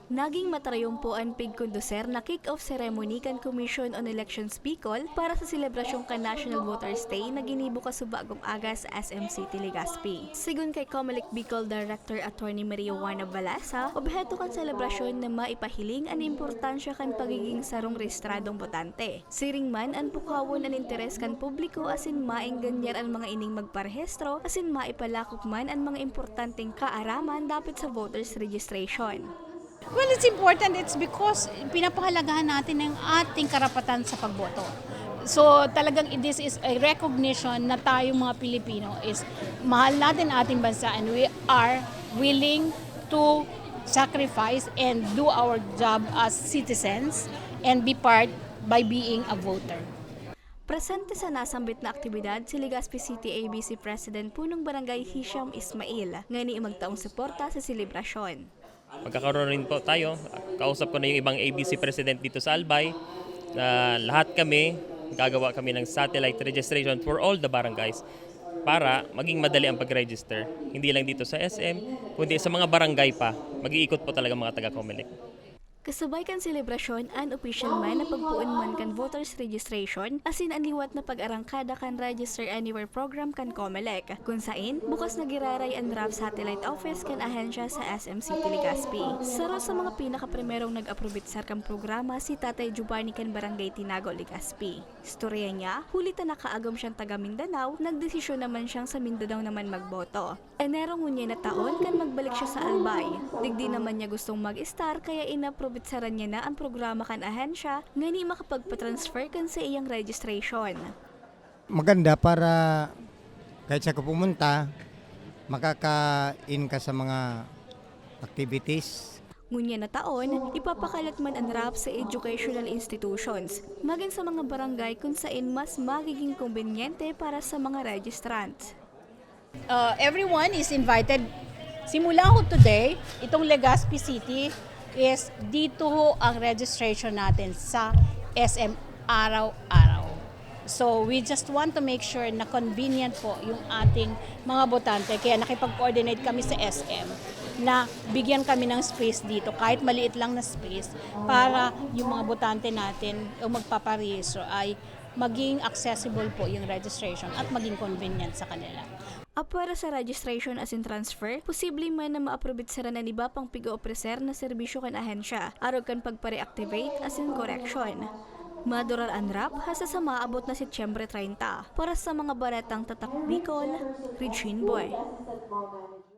Naging matarayumpo ang pigkonduser na kick-off ceremony kan Commission on Elections Bicol para sa selebrasyong kan National Voters Day na ginibo kasubagong aga sa SM City, Legazpi. Sigun kay Comelec Bicol Director Attorney Maria Juana Balasa, obheto kan selebrasyon na maipahiling ang importansya kan pagiging sarong rehistradong botante. Siring man ang pukawon ang interes kan publiko asin maengganyar ang mga ining magparehistro asin maipalakop man ang mga importanteng kaaraman dapat sa voters registration. Well, it's important. It's because pinapahalagahan natin ang ating karapatan sa pagboto. So talagang this is a recognition na tayong mga Pilipino is mahal natin ating bansa and we are willing to sacrifice and do our job as citizens and be part by being a voter. Presente sa nasambit na aktibidad si Legazpi City ABC President Punong Barangay Hisham Ismail nga ni magtaong suporta sa selebrasyon. Magkakaroon rin po tayo. Kausap ko na yung ibang ABC President dito sa Albay. Lahat kami, gagawa kami ng satellite registration for all the barangays para maging madali ang pag-register. Hindi lang dito sa SM, kundi sa mga barangay pa. Mag-iikot po talaga mga taga-Comelec. Kasabay kan selebrasyon an official man na pagpuon man kan voters registration asin ang liwat na pag-arangkada kan Register Anywhere program kan Comelec kung sain bukas nagiraray ang RAV satellite office kan ahensya sa SM City, Legazpi. Saro sa mga pinakaprimerong nag-aprobit sa kan programa si Tatay Giovanni kan Barangay Tinago, Legazpi. Storya niya, hulitan na kaagom siyang taga Mindanao, nagdesisyon naman siyang sa Mindanao naman magboto. Enero ngunya na taon kan magbalik siya sa Albay. Digdi naman niya gustong mag-star kaya inaprobit saran niya na ang programa kan ahensya nga ni makapagpatransfer kan sa iyang registration. Maganda para kahit sa pumunta, makaka-in ka sa mga activities. Ngunya na taon, ipapakalat man ang RAP sa educational institutions, maging sa mga barangay kung saan mas magiging kumbenyente para sa mga registrants. Everyone is invited. Simula ho today, itong Legazpi City is dito ho ang registration natin sa SM araw-araw. So we just want to make sure na convenient po yung ating mga botante. Kaya nakipag-coordinate kami sa SM na bigyan kami ng space dito, kahit maliit lang na space, para yung mga botante natin o magpaparehistro ay maging accessible po yung registration at maging convenient sa kanila. Para sa registration as in transfer, posible man na ma-approbit sa ranan iba pang pigo-opreser na serbisyo kan ahensya, arog kan pagpare-activate as in correction. Madurar ang RAP hasa sa maabot na Setyembre 30 para sa mga baretang tatak Bicol, Regine Boy.